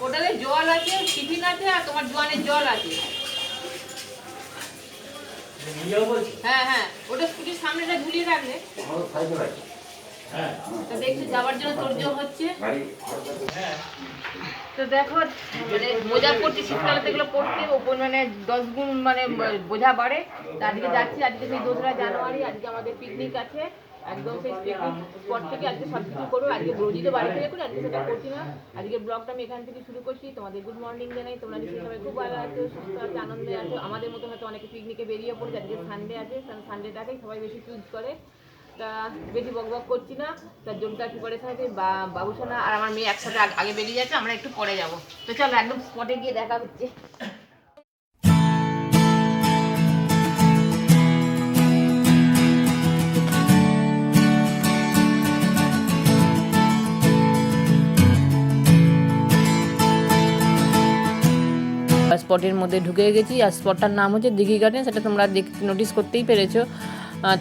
ওটাতে জল আছে, টিফিন আছে, আর তোমার জোয়ানের জল আছে। হ্যাঁ হ্যাঁ, ওটা স্কুটির সামনেটা ঝুলিয়ে রাখলে। দেখছি যাওয়ার জন্য তোড়জোড় হচ্ছে। তো দেখো মানে মোজা পড়ছি, শীতকালে এগুলো পড়তে ওপর মানে 10 গুণ মানে বোঝা বাড়ে। আজকে যাচ্ছি, আজকে সেই 2রা জানুয়ারি, আজকে আমাদের পিকনিক আছে। একদম সেই পিকনিক স্পট থেকে আজকে সব কিছু করবো। আজকে রোজই তো বাড়ি থেকে করি, আজকে সেটা করছি না। আজকের ব্লগটা আমি এখান থেকে শুরু করছি। তোমাদের গুড মর্নিং জানাই। তোমরা নিশ্চয়ই সবাই খুব ভালো আছো, সুস্থ আছো, আনন্দে আছো। আমাদের মতো হয়তো অনেকে পিকনিকে বেরিয়ে পড়েছে। আজকে সানডে আছে, সানডেটাকেই সবাই বেশি চুজ করে। তা বেশি বকবক করছি না, তার জন্যটা প্রিপারেশন আছে। বাবুসোনা আর আমার মেয়ে একসাথে আগে বেরিয়ে যাচ্ছে, আমরা একটু পরে যাব। তো চলো একদম স্পটে গিয়ে দেখা হচ্ছে। স্পটের মধ্যে ঢুকে গেছি, আর স্পটটার নাম হচ্ছে দিঘি গার্ডেন। সেটা তোমরা নোটিস করতেই পেরেছো,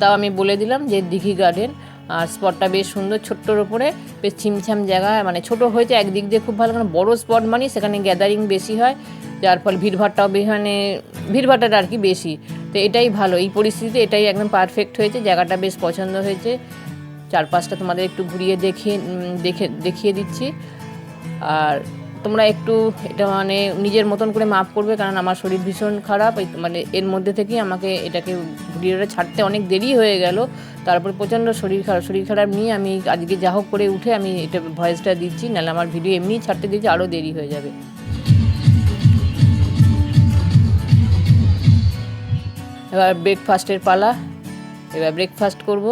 তাও আমি বলে দিলাম যে দিঘি গার্ডেন। আর স্পটটা বেশ সুন্দর, ছোট্টর ওপরে বেশ ছিমছাম জায়গা, মানে ছোট হয়েছে একদিক দিয়ে খুব ভালো। কারণ বড়ো স্পট মানে সেখানে গ্যাদারিং বেশি হয়, যার ফলে ভিড়ভাড়টাও মানে ভিড়ভাড়টা আর কি বেশি। তো এটাই ভালো, এই পরিস্থিতিতে এটাই একদম পারফেক্ট হয়েছে। জায়গাটা বেশ পছন্দ হয়েছে। চারপাশটা তোমাদের একটু ঘুরিয়ে দেখিয়ে দিচ্ছি। আর তোমরা একটু এটা মানে নিজের মতন করে মাপ করবে, কারণ আমার শরীর ভীষণ খারাপ। মানে এর মধ্যে থেকেই আমাকে এটাকে ভিডিওটা ছাড়তে অনেক দেরি হয়ে গেল। তারপর প্রচণ্ড শরীর খারাপ নিয়ে আমি আজকে যা হোক করে উঠে আমি এটা ভয়েসটা দিচ্ছি, নাহলে আমার ভিডিও এমনিই ছাড়তে দিচ্ছি আরও দেরি হয়ে যাবে। এবার ব্রেকফাস্টের পালা, এবার ব্রেকফাস্ট করব।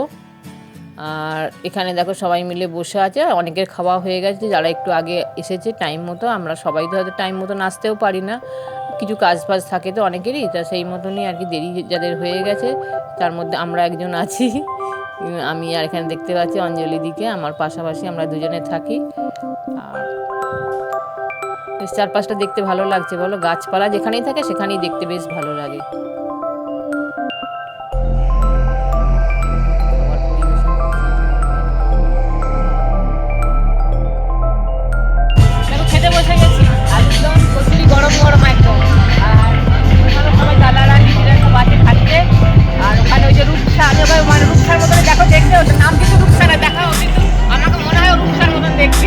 আর এখানে দেখো সবাই মিলে বসে আছে, অনেকের খাওয়া হয়ে গেছে যারা একটু আগে এসেছে টাইম মতো। আমরা সবাই তো হয়তো টাইম মতো আসতেও পারি না, কিছু কাজ ফাজ থাকে তো অনেকেরই, তা সেই মতনই আর কি দেরি যাদের হয়ে গেছে, তার মধ্যে আমরা একজন আছি। আমি আর এখানে দেখতে পাচ্ছি অঞ্জলি দিকে আমার পাশাপাশি আমরা দুজনে থাকি। আর চারপাশটা দেখতে ভালো লাগছে বলো, গাছপালা যেখানেই থাকে সেখানেই দেখতে বেশ ভালো লাগে। গরম গরম একদম। আর ওখানে সবাই দাদারা দিদিরা সব আছে খাচ্ছে। আর ওখানে ওই যে রূপসা, আমি ওখানে মানে রূপসার মতন দেখো দেখতে, ওটার নাম কিন্তু রূপসা না, দেখাও কিন্তু আমাকে মনে হয় রূপসার মতন দেখতে।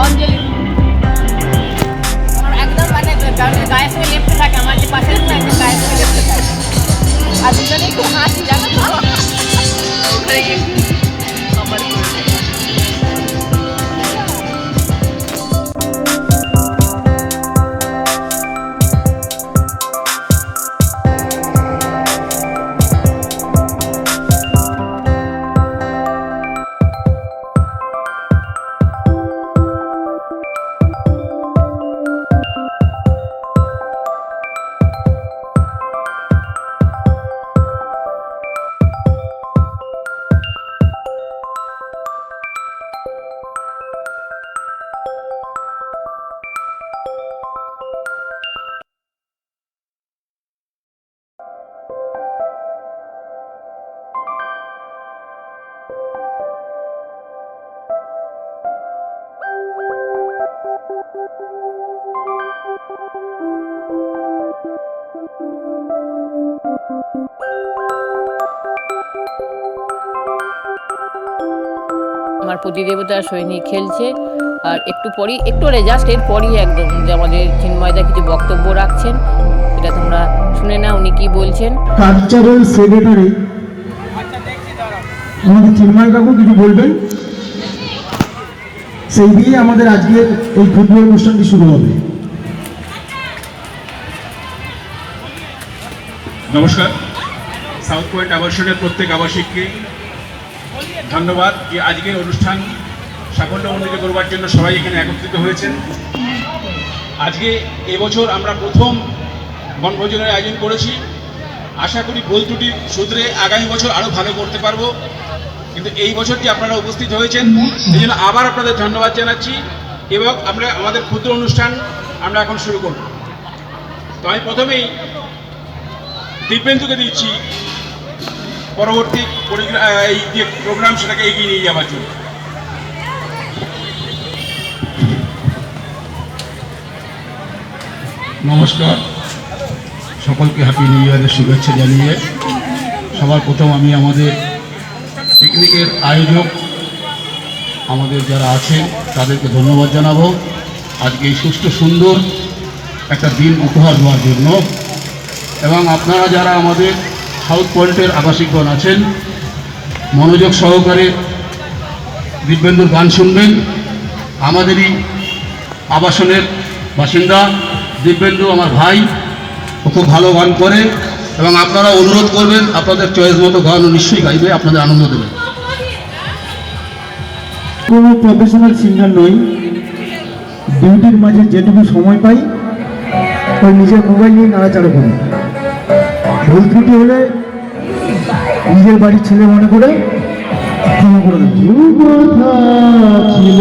অঞ্জলি আমার একদম মানে গায়ের সঙ্গে লেপটে থাকে, আমার যে পাশে একদম গায়ের সঙ্গে লেপটে থাকে। আর দুজনে একটু হাসি জানো তো, ওখানে আমার আমার প্রতিদেবতা সৈনিক খেলছে। আর একটু পরই, একটু জাস্ট এর পরই একদম যে আমাদের চিন্ময়দা কিছু বক্তব্য রাখছেন, এটা তোমরা শুনে না উনি কি বলছেন। কালচারাল সেক্রেটারি আমাদের চিন্ময় কাকু কিছু বলবেন, সেই দিয়ে আমাদের আজকের এই ক্ষুদ্র অনুষ্ঠানটি শুরু হবে। নমস্কার, সাউথ পয়েন্ট আবাসনের প্রত্যেক আবাসিককে ধন্যবাদ যে আজকের অনুষ্ঠান সাফল্যমণ্ডিত করবার জন্য সবাই এখানে একত্রিত হয়েছেন। আজকে এবছর আমরা প্রথম বনভোজনের আয়োজন করেছি। আশা করি ভুল ত্রুটি শুধরে আগামী বছর আরও ভালো করতে পারবো। কিন্তু এই বছরটি আপনারা উপস্থিত হয়েছেন, এই জন্য আবার আপনাদের ধন্যবাদ জানাচ্ছি। এবং আমরা আমাদের ক্ষুদ্র অনুষ্ঠান আমরা এখন শুরু করব। তো আমি প্রথমেই দিব্যেন্দুকে দিচ্ছি পরবর্তী এই যে প্রোগ্রাম সেটাকে এগিয়ে নিয়ে যাওয়ার জন্য। নমস্কার, সকলকে হ্যাপি নিউ ইয়ারের শুভেচ্ছা জানিয়ে সবার প্রথম আমি আমাদের পিকনিকের আয়োজক আমাদের যারা আছেন তাদেরকে ধন্যবাদ জানাবো আজকে এই সুষ্ঠু সুন্দর একটা দিন উপহার দেওয়ার জন্য। এবং আপনারা যারা আমাদের সাউথ পয়েন্টের আবাসিকগণ আছেন মনোযোগ সহকারে দিব্যেন্দুর গান শুনবেন। আমাদেরই আবাসনের বাসিন্দা দিব্যেন্দু আমার ভাই, ও খুব ভালো গান করে এবং আপনারা অনুরোধ করবেন আপনাদের চয়েস মতো গানও নিশ্চয়ই গাইবে, আপনাদের আনন্দ দেবে। কোনো প্রফেশনাল সিঙ্গার নই, ডিউটির মাঝে যেটুকু সময় পাই ওই নিজের মোবাইল নিয়ে নাড়াচাড়া করি। ভুল ত্রুটি হলে নিজের বাড়ির ছেলে মনে করে ক্ষমা করে দেবো। কিছু কথা ছিল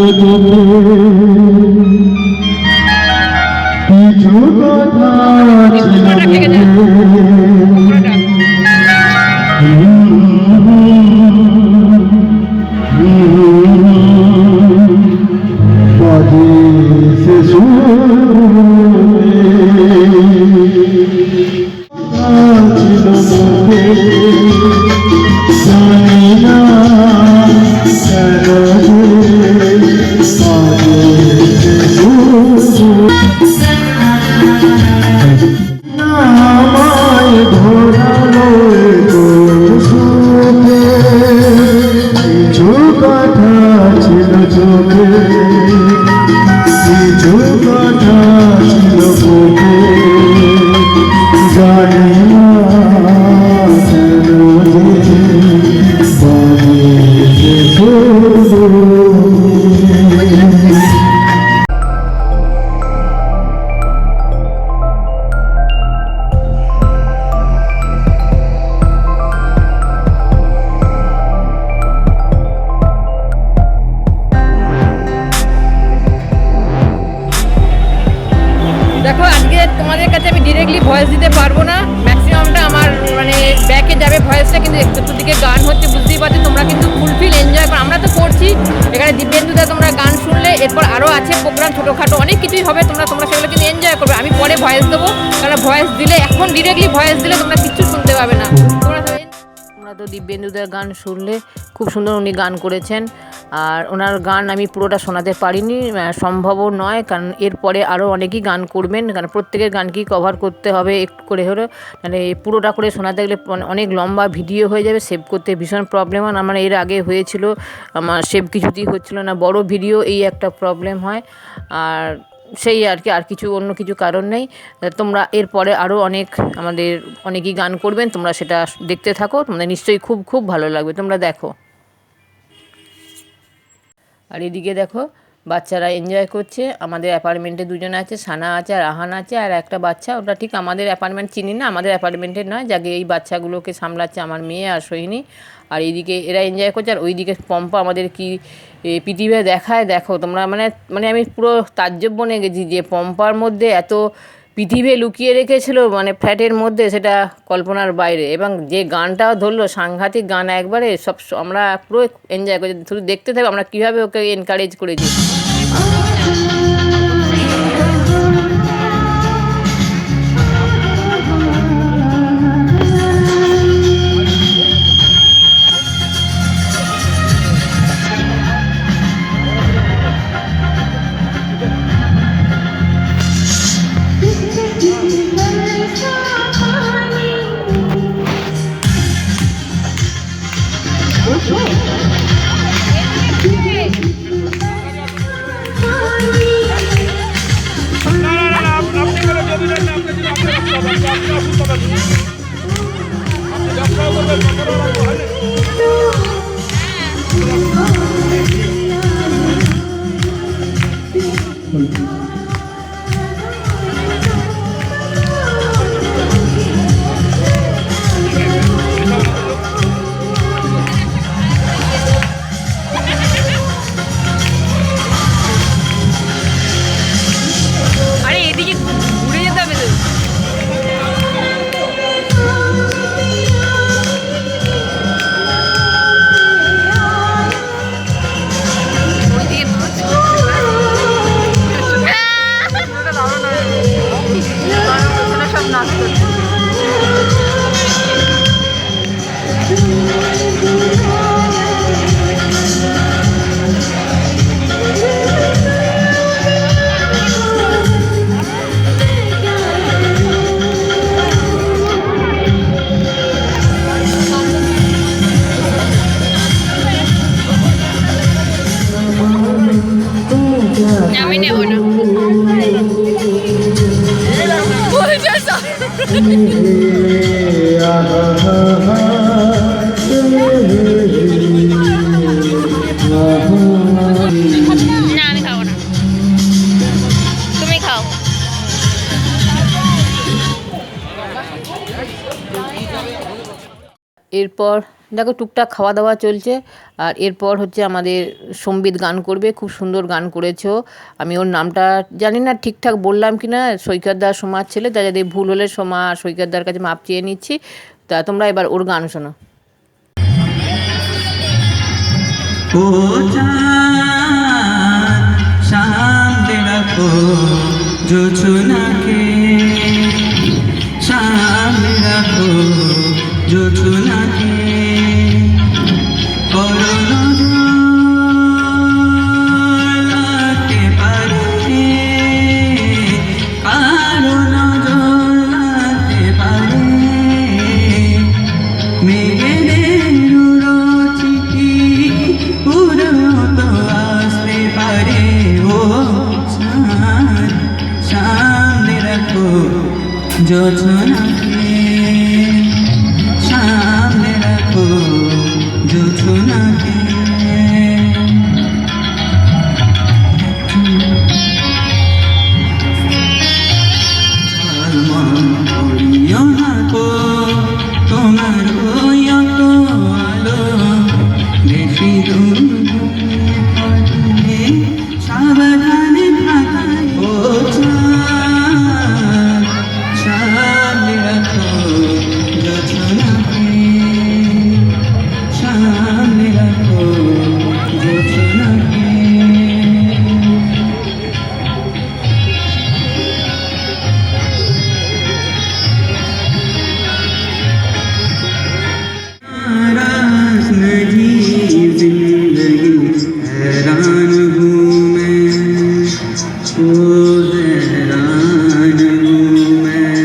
দেখো আজকে তোমাদের কাছে আমি ডিরেক্টলি ভয়েস দিতে পারবো না, ম্যাক্সিমামটা আমার মানে ব্যাকে যাবে ভয়েসটা, কিন্তু একটু দিকে গান হচ্ছে বুঝতেই পারছি। তোমরা কিন্তু ফুলফিল এনজয় করো, আমরা তো করছি এখানে। দিব্যেন্দুদা তোমরা গান শুনলে, এরপর আরও আছে প্রোগ্রাম ছোটোখাটো অনেক কিছুই হবে, তোমরা সেগুলো কিন্তু এনজয় করবে। আমি পরে ভয়েস দেবো, কারণ ভয়েস দিলে এখন ডিরেক্টলি ভয়েস দিলে তোমরা কিচ্ছু শুনতে পাবে না। তোমরা তো দিব্যেন্দুদার গান শুনলে, খুব সুন্দর উনি গান করেছেন। আর ওনার গান আমি পুরোটা শোনাতে পারিনি, সম্ভবও নয়, কারণ এরপরে আরও অনেকেই গান করবেন, কারণ প্রত্যেকের গানকেই কভার করতে হবে একটু করে হলেও, মানে পুরোটা করে শোনাতে গেলে অনেক লম্বা ভিডিও হয়ে যাবে, সেভ করতে ভীষণ প্রবলেম হয়। আমার এর আগে হয়েছিল, আমার সেভ কিছুতেই হচ্ছিল না, বড় ভিডিও এই একটা প্রবলেম হয়। আর সেই আর কি, আর কিছু অন্য কিছু কারণ নেই। তোমরা এরপরে আরও অনেকেই গান করবেন, তোমরা সেটা দেখতে থাকো, তোমাদের নিশ্চয়ই খুব খুব ভালো লাগবে, তোমরা দেখো। আর এদিকে দেখো বাচ্চারা এনজয় করছে। আমাদের অ্যাপার্টমেন্টে দুজন আছে, সানা আছে আর আহান আছে, আর একটা বাচ্চা, ওটা ঠিক আমাদের অ্যাপার্টমেন্ট চিনি না, আমাদের অ্যাপার্টমেন্টের নয়, যাকে এই বাচ্চাগুলোকে সামলাচ্ছে আমার মেয়ে আর সোহিনী। আর এইদিকে এরা এনজয় করছে, আর ওইদিকে পম্পা আমাদের কি পৃথিবী দেখায় দেখো তোমরা, মানে আমি পুরো তাজ্জব বনে গেছি যে পম্পার মধ্যে এত পৃথিবী লুকিয়ে রেখেছিল, মানে ফ্ল্যাটের মধ্যে, সেটা কল্পনার বাইরে। এবং যে গানটাও ধরলো, সাংঘাতিক গান একবারে, সব আমরা পুরো এনজয় করছি, শুধু দেখতে থাকবো আমরা কীভাবে ওকে এনকারেজ করেছি। আমি নেব না বলছে সব। না আমি খাবো না, তুমি খাও। এরপর দেখো টুকটাক খাওয়া দাওয়া চলছে, আর এরপর হচ্ছে আমাদের সম্বিত গান করবে, খুব সুন্দর গান করেছো। আমি ওর নামটা জানি না ঠিকঠাক বললাম কি না, সৈকতদার সোমার ছেলে, তা যদি ভুল হলে সোমা সৈকতদার কাছে মাপ চেয়ে নিচ্ছি। তা তোমরা এবার ওর গান শোনো। ও চাঁদ সামনে রাখো জোছনাকে, সামনে রাখো জোছনাকে, করো নজর লাগতে পারে, কারো নজর লাগতে পারে, মেঘেদের চিঠি উড়ো তো আসতে পারে। ও চাঁদ সামনে রাখো জোছনাকে, সামনে রাখো জোছনাকে, ঝলমল করিও না গো তোমার ওই অত আলো, বেশি দূর পড়লে সাবধানে থাকাই। ও চাঁদ সামনে রাখো জোছনাকে, সামনে রাখো জোছনাকে, नाराज़ नहीं जिंदगी हैरान हूँ मैं, ओ हैरान हूँ मैं,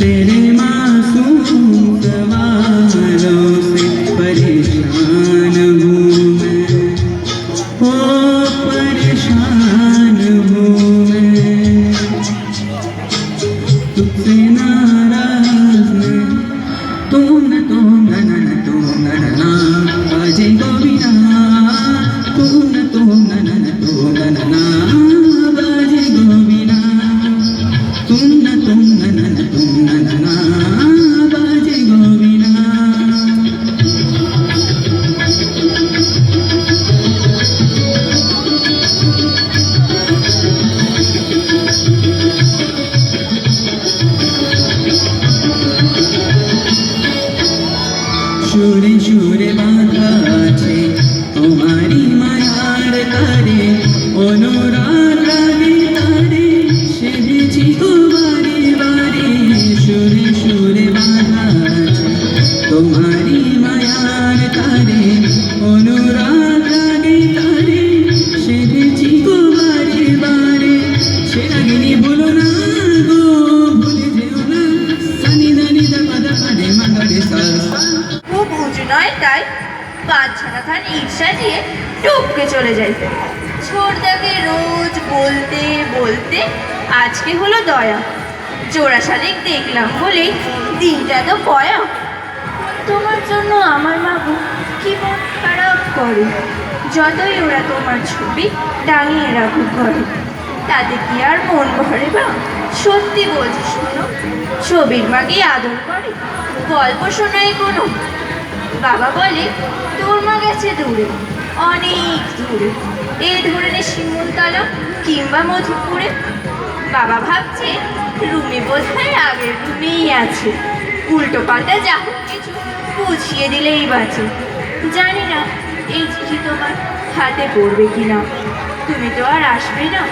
तेरे मासूम सवालों से परेशान हूँ मैं, ओ परेशान हूँ मैं, तुझसे नाराज मैं, तुम न बाजे गोविना, तुम न बाजे गोविना, तुम न बाजे गोविना। সুরে সুরে বাঁধা আছে তোমারি মায়ার তারে, অনুরাগ লাগে তারে সেজেছি গো বারে বারে। সুরে সুরে বাঁধা আছে তোমারি মায়ার তারে, অনুরাগ লাগে তারে সেজেছি গো বারে বারে। সে রাগিনী বলো না গো ভুলে যেও না, সানি দানি দা পাদা পারে মাগরে সা। খুব উঁচু নয় তাই বাচ্চারা খান ঈর্ষা দিয়ে টপকে চলে যায়। ছোটদাকে রোজ বলতে বলতে আজকে হলো দয়া, জোড়া শালিক দেখলাম বলেই দিনটা তো পয়া। তোমার জন্য আমার মাগো কি মন খারাপ করে, যতই ওরা তোমার ছবি টাঙিয়ে রাখুক ঘরে, তাতে কি আর মন ভরে বা? সত্যি বলছি শোনো, ছবির মাকে আদর করে, গল্প শোনায় কোনো। বাবা বলে তোর মা গেছে দূরে, অনেক দূরে, এই ধরনের শিমুলতলা কিংবা মধুপুরে। বাবা ভাবছে রুমি বোধহয় আগের রুমেই আছে, উল্টো পাল্টা যা হোক কিছু বুঝিয়ে দিলেই বাঁচে। জানি না এই চিঠি তোমার হাতে পড়বে কিনা, তুমি তো আর আসবে না,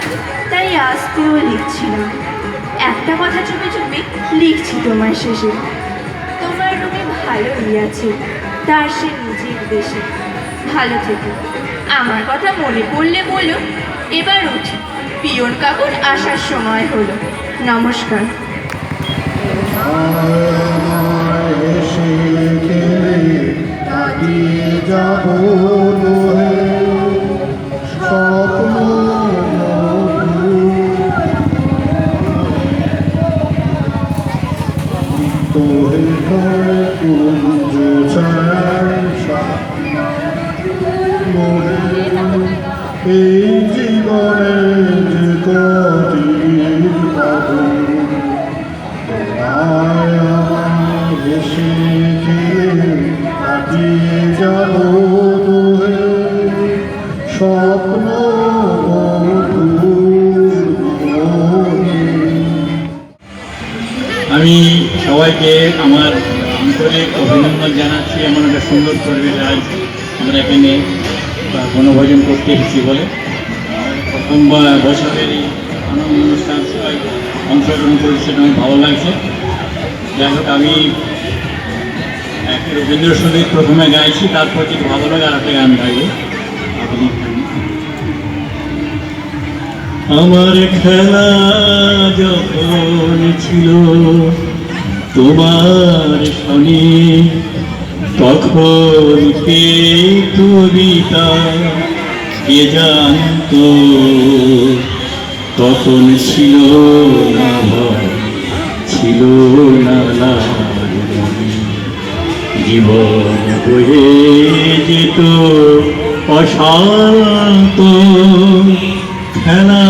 তাই আসতেও লিখছি না। একটা কথা চুপি চুপি লিখছি তোমার শেষে, তোমার রুমে ভালোই আছে, তার সে নিজের দেশে। ভালো থেকে আমার কথা মনে পড়লে বলো, এবার উঠি, পিয়ন কাকুর আসার সময় হলো। নমস্কার। এসে গেলে তাকিয়ে যাবো। তোহে এই জীবনে যে কদিন পাবো তোমায় আমার হেসে খেলে কাটিয়ে যাব তোহে স্বপ্ন মধুর মনে। আমি সবাইকে আমার আন্তরিক অভিনন্দন জানাচ্ছি। এমন একটা সুন্দর পরিবেশ আজ আমরা এখানে বনভোজন করতে এসেছি বলে প্রথমবার বছরের এই আনন্দ অনুষ্ঠান সবাই অংশগ্রহণ করেছে, আমার ভালো লাগছে। যাই হোক, আমি এক রবীন্দ্রসঙ্গীত প্রথমে গাইছি, তারপর যদি ভালো লাগে আর একটা গান গাইব। আমার খেলা যখন ছিল তোমার শনি, তখন কে কবিতা কে জানতো, তখন ছিল না ভয়, ছিল না লাজনি। জীবন বয়ে যেত অশান্ত খেলা।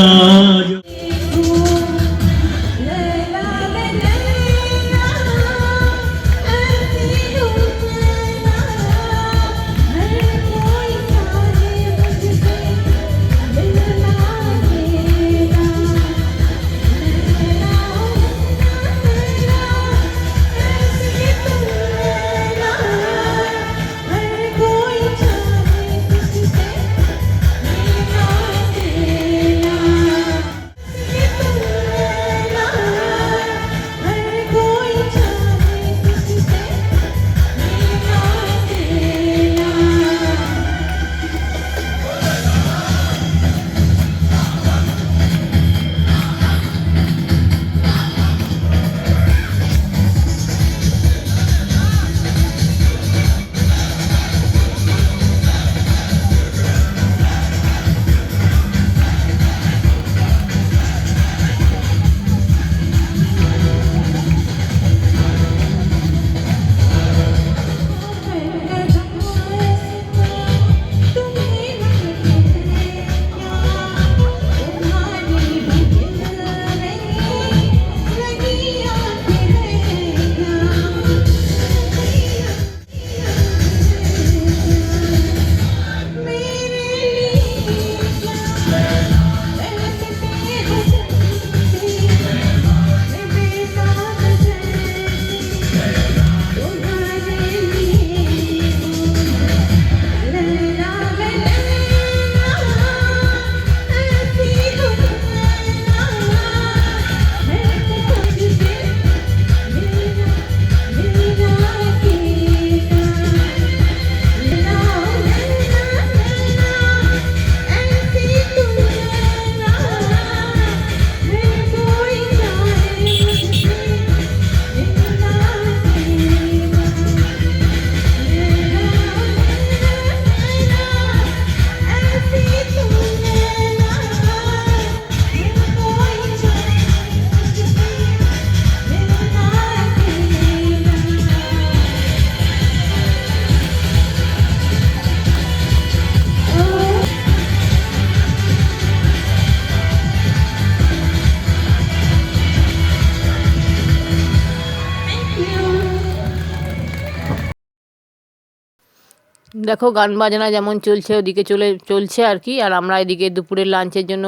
দেখো গান বাজনা যেমন চলছে ওদিকে চলছে আর কি, আর আমরা এদিকে দুপুরের লাঞ্চের জন্য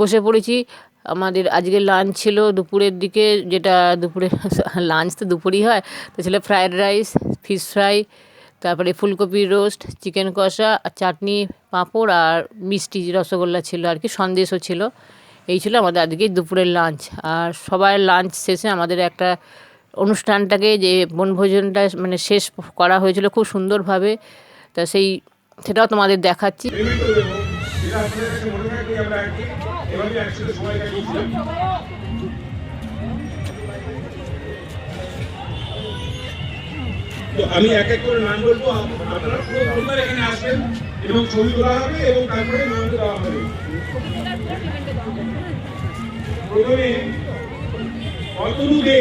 বসে পড়েছি। আমাদের আজকে লাঞ্চ ছিল দুপুরের দিকে, যেটা দুপুরে লাঞ্চ তো দুপুরই হয়, তো ছিল ফ্রায়েড রাইস, ফিশ ফ্রাই, তারপরে ফুলকপির রোস্ট, চিকেন কষা, আর চাটনি, পাঁপড় আর মিষ্টি রসগোল্লা ছিল আর কি, সন্দেশও ছিল। এই ছিল আমাদের আজকে দুপুরের লাঞ্চ। আর সবার লাঞ্চ শেষে আমাদের একটা অনুষ্ঠানটাকে যে বনভোজনটা মানে শেষ করা হয়েছিল খুব সুন্দরভাবে, তা সেটাও তোমাদের দেখাচ্ছি। তো আমি এক এক করে নাম বলবো, আপনারা পুরো পরিবার এখানে আসবেন এবং ছবি তোলা হবে এবং তারপরে নাম দেওয়া হবে। প্রথমে অতনু দে,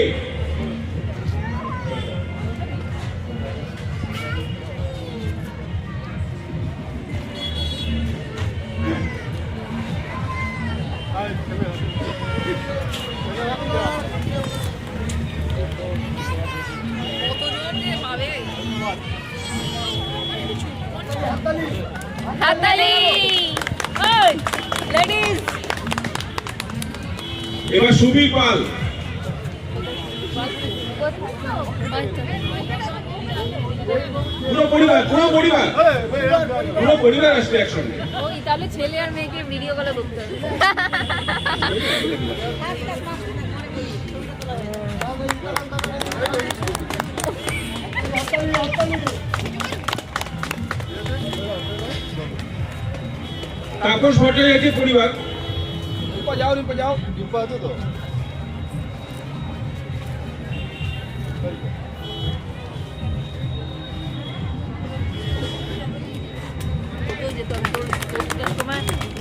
হাততালি লেডিস। এবার সুবীর পাল। পুরো পরিবার আসবে একসঙ্গে। ওই তাহলে ছেলে আর মেয়েকে ভিডিও কলে করতে হবে। তাপস ভট্টাচার্যের পরিবার।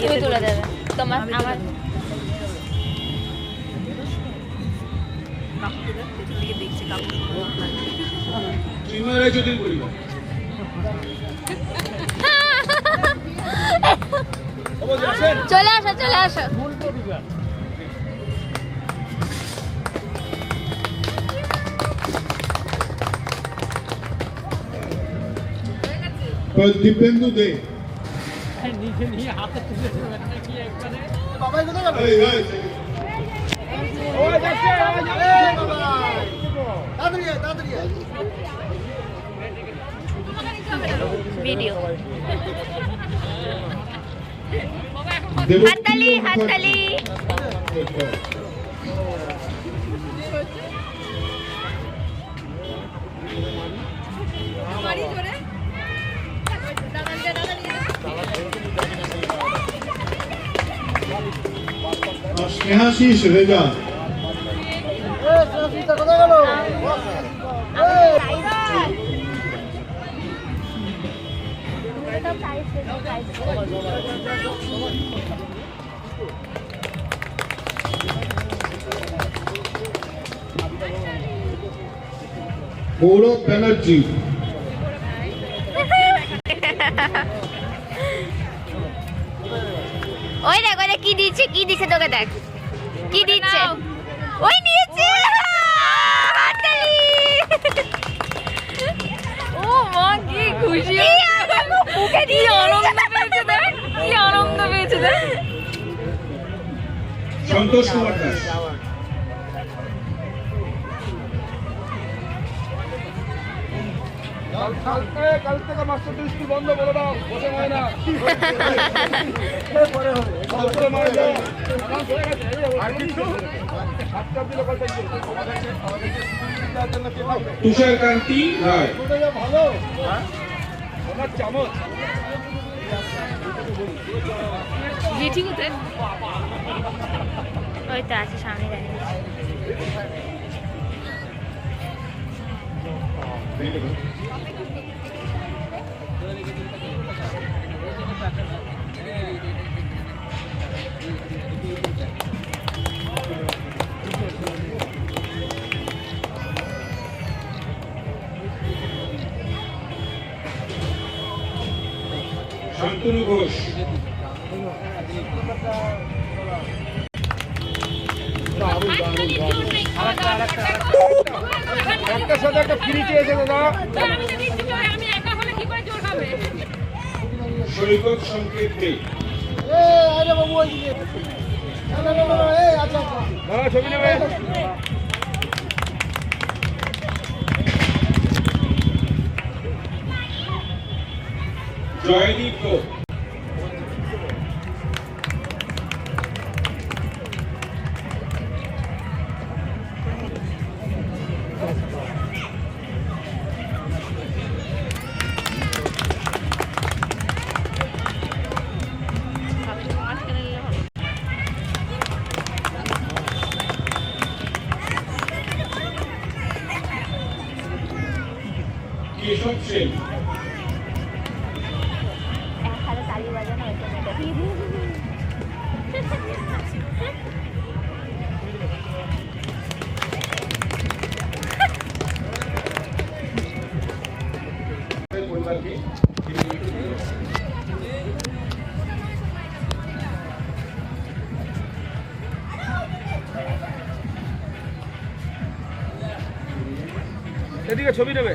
তুমি তুলে দেবে তোমার আমার চিন্ময় রায়চৌধুরীর পরিবার। চলে আসো চলে আসো। দীপেন্দু দে। ভিডিও হাততালি হাততালি। স্নেহাশিস রেজা। গৌরব ব্যানার্জি। ওই দেখ ওই দেখ কি দিচ্ছে তোকে দেখ কি দিচ্ছে ওই নিয়েছে হাততালি ও মা কি খুশি মুখে কি আনন্দ পেয়েছে দেখ কি আনন্দ পেয়েছে দেখ সন্তোষ কুমার দাস। কাল থেকে মাস্টার স্কুল বন্ধ করে দাও, বসে হয় না। তুষার কান্তি রায়। জেঠি কোথায়? ওই তো আছে সামনে দাঁড়িয়ে শান্তনু ঘোষ। একটা সাথে একটা ফ্রি চেয়েছে দাদা। সৈকত সংকেত নেই। ছবি নেবে। জয়দীপ ঘোষ। কেশব সেন। তালি বাজানো হয়েছে পরিবারকে এদিকে ছবি নেবে।